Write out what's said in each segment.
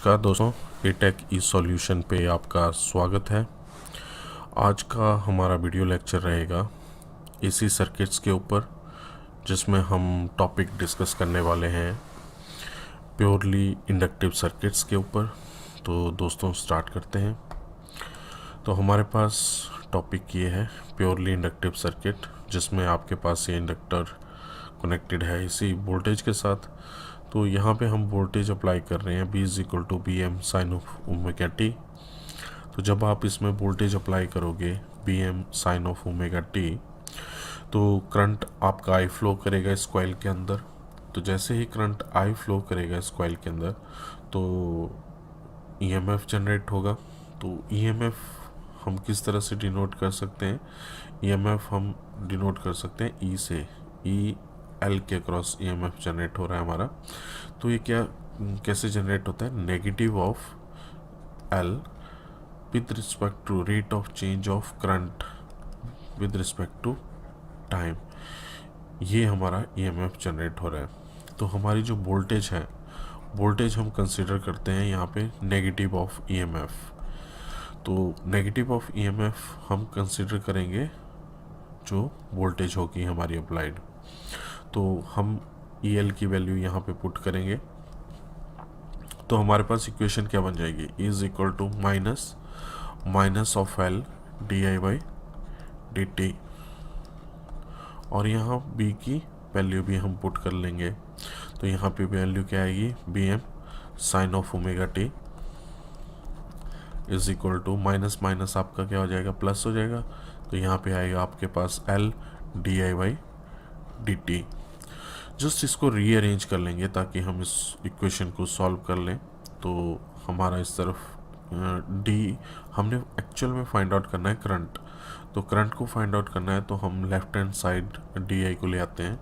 नमस्कार दोस्तों, एटेक ई सॉल्यूशन पे आपका स्वागत है। आज का हमारा वीडियो लेक्चर रहेगा एसी सर्किट्स के ऊपर, जिसमें हम टॉपिक डिस्कस करने वाले हैं प्योरली इंडक्टिव सर्किट्स के ऊपर। तो दोस्तों स्टार्ट करते हैं। तो हमारे पास टॉपिक ये है प्योरली इंडक्टिव सर्किट, जिसमें आपके पास ये इंडक्टर कनेक्टेड है इसी वोल्टेज के साथ। तो यहाँ पे हम वोल्टेज अप्लाई कर रहे हैं V is equal to B M sine of omega T. तो जब आप इसमें वोल्टेज अप्लाई करोगे B M sine of omega T, तो करंट आपका आई फ्लो करेगा इस कॉइल के अंदर। तो जैसे ही करंट आई फ्लो करेगा इस कॉइल के अंदर, तो ईएमएफ जनरेट होगा। तो ईएमएफ हम किस तरह से डिनोट कर सकते हैं? ईएमएफ हम डिनोट कर सकते हैं ई से। ई एल के क्रॉस ईएमएफ जनरेट हो रहा है हमारा। तो ये कैसे जनरेट होता है? Negative of L with respect to rate of change of current with respect to time, ये हमारा ईएमएफ जनरेट हो रहा है। तो हमारी जो वोल्टेज है, वोल्टेज हम कंसिडर करते हैं यहाँ पे नेगेटिव ऑफ ईएमएफ। तो नेगेटिव ऑफ ईएमएफ हम कंसिडर करेंगे जो वोल्टेज होगी हमारी अप्लाइड। तो हम ई एल की वैल्यू यहाँ पे पुट करेंगे। तो हमारे पास इक्वेशन क्या बन जाएगी? Is equal to minus of L D I by D T, और यहाँ बी की वैल्यू भी हम पुट कर लेंगे। तो यहाँ पे वैल्यू क्या आएगी? B M sine of omega T is equal to minus minus आपका क्या हो जाएगा? प्लस हो जाएगा। तो यहाँ पे आएगा आपके पास L D I by D T. Just इसको रीअरेंज कर लेंगे ताकि हम इस इक्वेशन को सॉल्व कर लें। तो हमारा इस तरफ डी, हमने एक्चुअल में फाइंड आउट करना है करंट। तो करंट को फाइंड आउट करना है तो हम left hand side D I को ले आते हैं।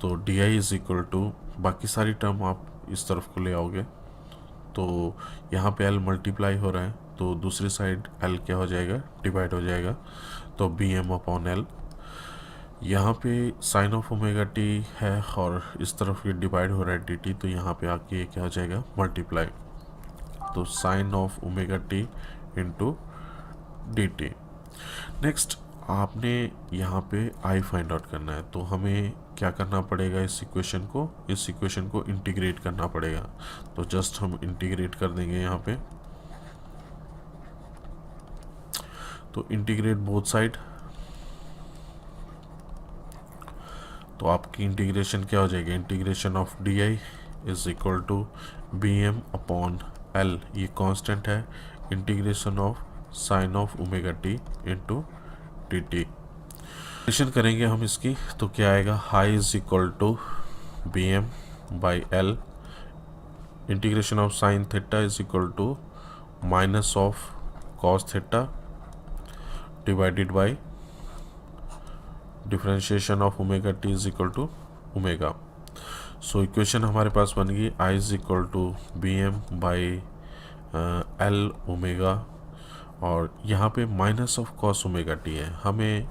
तो D I is equal to, बाकी सारी टर्म आप इस तरफ को ले आओगे। तो यहाँ पे एल मल्टीप्लाई हो रहा है, तो दूसरी साइड एल क्या हो जाएगा? डिवाइड हो जाएगा। तो बी एम अपॉन एल, यहाँ पे साइन ऑफ ओमेगा टी है और इस तरफ ये डिवाइड हो रहा है डी टी। तो यहाँ पे आके क्या हो जाएगा? मल्टीप्लाई। तो sine of omega T into D T. Next आपने यहाँ पे आई फाइंड आउट करना है। तो हमें क्या करना पड़ेगा? इस इक्वेशन को इंटीग्रेट करना पड़ेगा। तो जस्ट हम इंटीग्रेट कर देंगे यहाँ पे। तो इंटीग्रेट बोथ साइड। तो आपकी इंटीग्रेशन क्या हो जाएगी? Integration of D I is equal to B M upon L, ये कांस्टेंट है। Integration of sine of omega T into D T. Integration करेंगे हम इसकी, तो क्या आएगा? I is equal to B M by L. Integration of sine theta is equal to minus of cos theta divided by differentiation of omega T is equal to omega. So equation हमारे पास बन गई आई is equal to B M by L omega, और यहाँ पे minus of cos omega T है। हमें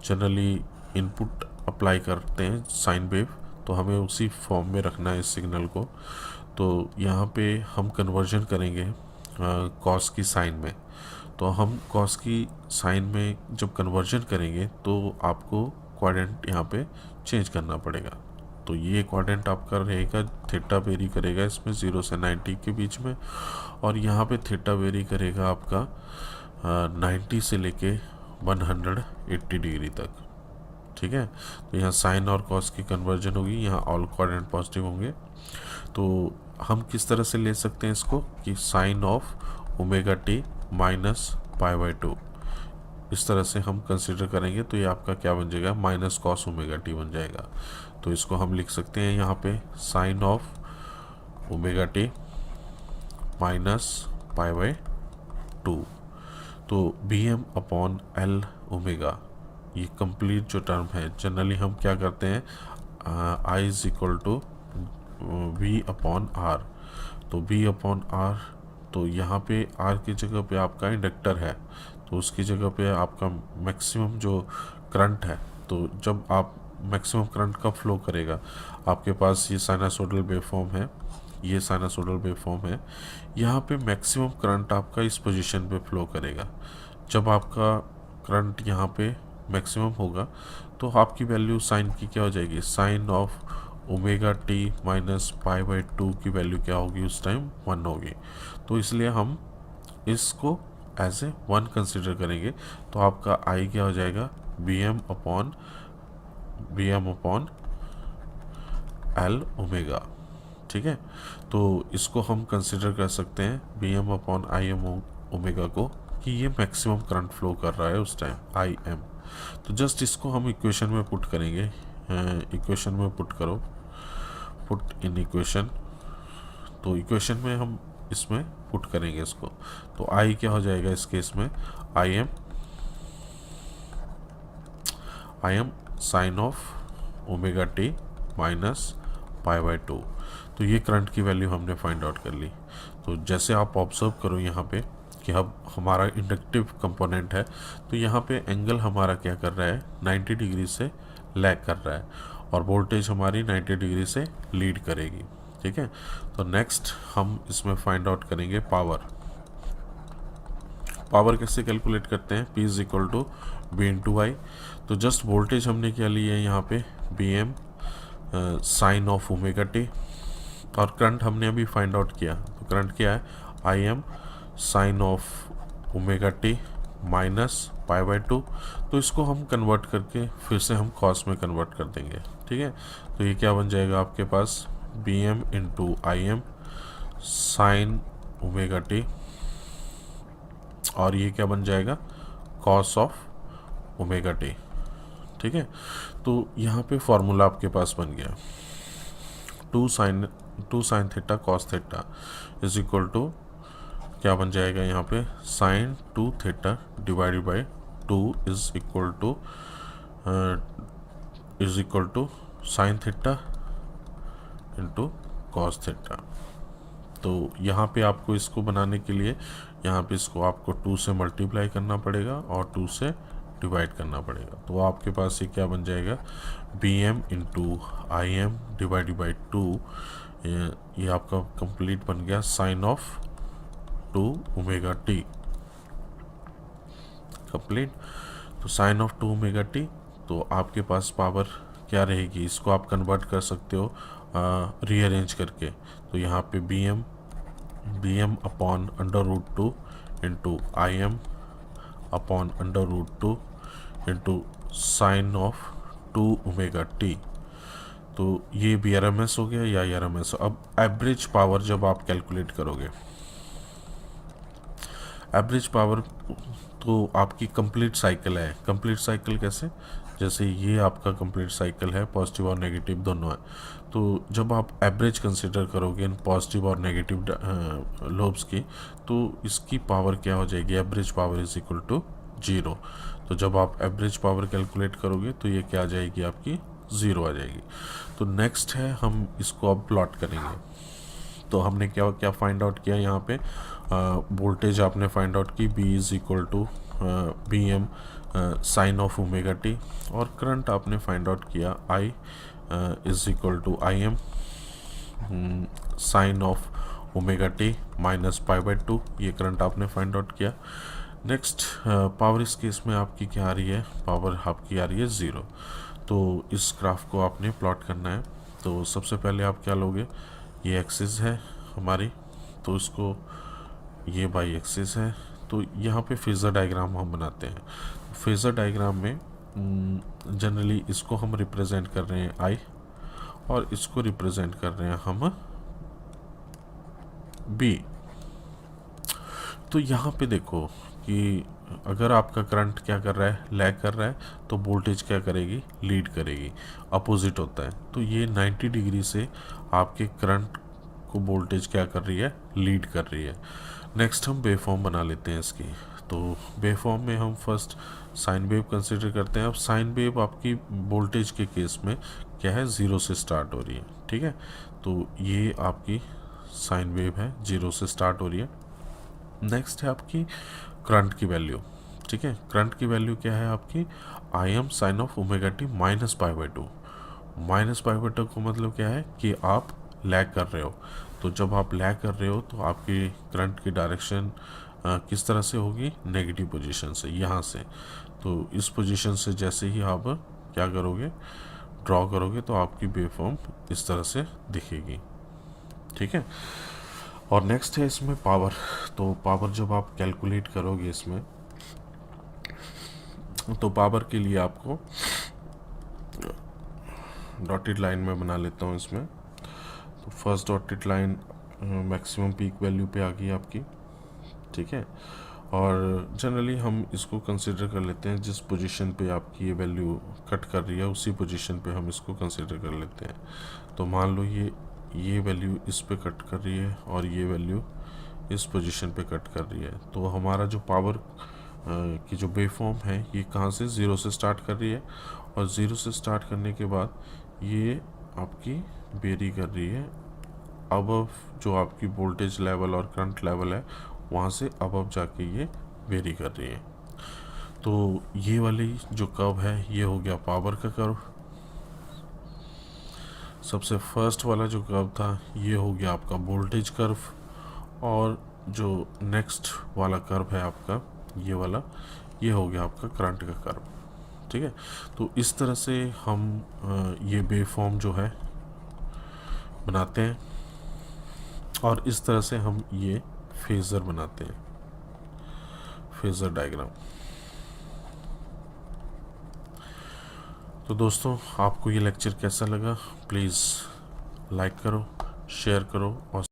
generally input apply करते हैं साइन वेव, तो हमें उसी फॉर्म में रखना है इस सिग्नल को। तो यहाँ पे हम कन्वर्जन करेंगे कॉस की साइन में। तो हम कॉस की साइन में जब कन्वर्जन करेंगे तो आपको क्वाड्रेंट यहाँ पे चेंज करना पड़ेगा। तो ये क्वाड्रेंट आपका रहेगा, थीटा वेरी करेगा इसमें 0 से 90 के बीच में, और यहाँ पे थीटा वेरी करेगा आपका 90 से लेके 180 डिग्री तक। ठीक है। तो यहाँ साइन और कॉस की कन्वर्जन होगी, यहाँ ऑल क्वाड्रेंट पॉजिटिव होंगे। तो हम किस तरह से ले सकते हैं इसको कि sine of omega T minus pi by 2, इस तरह से हम कंसिडर करेंगे। तो ये आपका क्या बन जाएगा? माइनस कॉस ओमेगा टी बन जाएगा। तो इसको हम लिख सकते हैं यहाँ पे sine of omega T minus pi by 2। तो B M upon L omega, ये कंप्लीट जो टर्म है, जनरली हम क्या करते हैं? I is equal to V upon R. तो वी अपॉन आर, तो यहाँ पे आर की जगह पे आपका इंडक्टर है, तो उसकी जगह पे आपका मैक्सिमम जो करंट है। तो जब आप मैक्सिमम करंट कब फ्लो करेगा? आपके पास ये साइनसोइडल वेवफॉर्म है, ये साइनसोइडल वेवफॉर्म है। यहाँ पे मैक्सिमम करंट आपका इस पोजीशन पे फ्लो करेगा। जब आपका करंट यहाँ पे मैक्सिमम होगा तो आपकी वैल्यू साइन की क्या हो जाएगी, sine of omega T minus pi by 2 की वैल्यू क्या होगी उस टाइम 1 होगी। तो इसलिए हम इसको एज ए 1 कंसिडर करेंगे। तो आपका आई क्या हो जाएगा, B M upon L omega. ठीक है, तो इसको हम कंसिडर कर सकते हैं B M upon I M omega को, कि ये मैक्सिमम करंट फ्लो कर रहा है उस टाइम आई एम। तो जस्ट इसको हम इक्वेशन में पुट करेंगे। इक्वेशन में पुट करो, पुट इन इक्वेशन। तो इक्वेशन में हम इसमें पुट करेंगे इसको। तो आई क्या हो जाएगा इस केस में, I M sine of omega T minus pi by 2। तो ये करंट की वैल्यू हमने फाइंड आउट कर ली। तो जैसे आप ऑब्जर्व करो यहाँ पे कि अब हमारा इंडक्टिव कंपोनेंट है, तो यहाँ पे एंगल हमारा क्या कर रहा है, 90 डिग्री से लैग कर रहा है और वोल्टेज हमारी 90 डिग्री से लीड करेगी। ठीक है, तो नेक्स्ट हम इसमें फाइंड आउट करेंगे पावर। पावर कैसे कैलकुलेट करते हैं, P is equal to B into I. तो जस्ट वोल्टेज हमने क्या ली है यहाँ पे, B M sine of omega T, और करंट हमने अभी फाइंड आउट किया। तो करंट क्या है, I M sine of omega T minus pi by 2। तो इसको हम कन्वर्ट करके फिर से हम कॉस में कन्वर्ट कर देंगे। ठीक है, तो ये क्या बन जाएगा आपके पास, B M into I M sine omega T, और ये क्या बन जाएगा, कॉस ऑफ ओमेगा टी। ठीक है, तो यहाँ पे फॉर्मूला आपके पास बन गया, two sine theta cos theta is equal to क्या बन जाएगा यहाँ पे, sine 2 theta divided by 2 is equal to sine theta into cos theta. तो यहाँ पे आपको इसको बनाने के लिए यहाँ पे इसको आपको 2 से मल्टीप्लाई करना पड़ेगा और 2 से डिवाइड करना पड़ेगा। तो आपके पास ये क्या बन जाएगा, B M into I M divide by 2, ये आपका कंप्लीट बन गया sine of 2 omega T complete. तो साइन ऑफ 2 ओमेगा टी, तो आपके पास पावर क्या रहेगी, इसको आप कन्वर्ट कर सकते हो रीअरेंज करके। तो यहाँ पे B M upon under root 2 into I M upon under root 2 into sine of 2 omega T. तो ये बी आर एम एस हो गया या आर एम एस। अब एवरेज पावर जब आप कैलकुलेट करोगे, एवरेज पावर तो आपकी कंप्लीट साइकिल है। कंप्लीट साइकिल कैसे, जैसे ये आपका कंप्लीट साइकिल है, पॉजिटिव और नेगेटिव दोनों है। तो जब आप एवरेज कंसिडर करोगे इन पॉजिटिव और नेगेटिव लोब्स की, तो इसकी पावर क्या हो जाएगी, average power is equal to 0। तो जब आप एवरेज पावर कैलकुलेट करोगे तो ये क्या आ जाएगी, आपकी 0 आ जाएगी। तो नेक्स्ट है हम इसको अब प्लॉट करेंगे। तो हमने क्या क्या फाइंड आउट किया, यहाँ पे वोल्टेज आपने फाइंड आउट की, B is equal to B M sine of omega T, और करंट आपने फाइंड आउट किया I is equal to I M sine of omega T minus pi by 2। ये current आपने फाइंड आउट किया। Next power इस case में आपकी क्या आ रही है, पावर आपकी आ रही है 0। तो इस ग्राफ को आपने प्लॉट करना है। तो सबसे पहले आप क्या लोगे, ये एक्सिस है हमारी, तो इसको ये बाई एक्सिस है। तो यहाँ पे फेज़र डायग्राम हम बनाते हैं। फेज़र डायग्राम में जनरली इसको हम रिप्रेजेंट कर रहे हैं I, और इसको रिप्रेजेंट कर रहे हैं हम B। तो यहाँ पे देखो कि अगर आपका करंट क्या कर रहा है, लैग कर रहा है, तो वोल्टेज क्या करेगी, लीड करेगी। अपोजिट होता है। तो ये 90 डिग्री से आपके करंट को वोल्टेज क्या कर रही है, लीड कर रही है। नेक्स्ट हम वेवफॉर्म बना लेते हैं इसकी। तो वेवफॉर्म में हम फर्स्ट साइन वेव कंसिडर करते हैं। अब साइन वेव आपकी वोल्टेज के केस में क्या है, 0 से स्टार्ट हो रही है। ठीक है, तो ये आपकी साइन वेव है, 0 से स्टार्ट हो रही है। नेक्स्ट है आपकी करंट की वैल्यू। ठीक है, करंट की वैल्यू क्या है आपकी, I M sine of omega T minus pi by 2। Minus pi by 2 का मतलब क्या है कि आप लैग कर रहे हो। तो जब आप लैग कर रहे हो तो आपकी करंट की डायरेक्शन किस तरह से होगी, नेगेटिव पोजीशन से, यहाँ से। तो इस पोजीशन से जैसे ही आप क्या करोगे, ड्रॉ करोगे, तो आपकी वेवफॉर्म इस तरह से दिखेगी। ठीक है। और नेक्स्ट है इसमें पावर। तो पावर जब आप कैलकुलेट करोगे इसमें, तो पावर के लिए आपको डॉटेड लाइन में बना लेता हूँ इसमें। तो first dotted line maximum peak value पे आ गई आपकी। ठीक है। और जनरली हम इसको कंसिडर कर लेते हैं, जिस पोजीशन पे आपकी ये वैल्यू कट कर रही है उसी पोजीशन पे हम इसको कंसिडर कर लेते हैं। तो मान लो ये वैल्यू इस पे कट कर रही है और ये वैल्यू इस पोजीशन पे कट कर रही है। तो हमारा जो पावर की जो वेवफॉर्म है ये कहाँ से, ज़ीरो से स्टार्ट कर रही है, और ज़ीरो से स्टार्ट करने के बाद ये आपकी वेरी कर रही है अबव जो आपकी वोल्टेज लेवल और करंट लेवल है, वहाँ से अबव जाके ये वेरी कर रही है। तो ये वाली जो कर्व है ये हो गया पावर का कर्व। सबसे फर्स्ट वाला जो कर्व था ये हो गया आपका वोल्टेज कर्व, और जो नेक्स्ट वाला कर्व है आपका ये वाला, ये हो गया आपका करंट का कर्व। ठीक है। तो इस तरह से हम ये वेवफॉर्म जो है बनाते हैं, और इस तरह से हम ये फेज़र बनाते हैं, फेज़र डायग्राम। तो दोस्तों, आपको ये लेक्चर कैसा लगा, प्लीज़ लाइक करो, शेयर करो और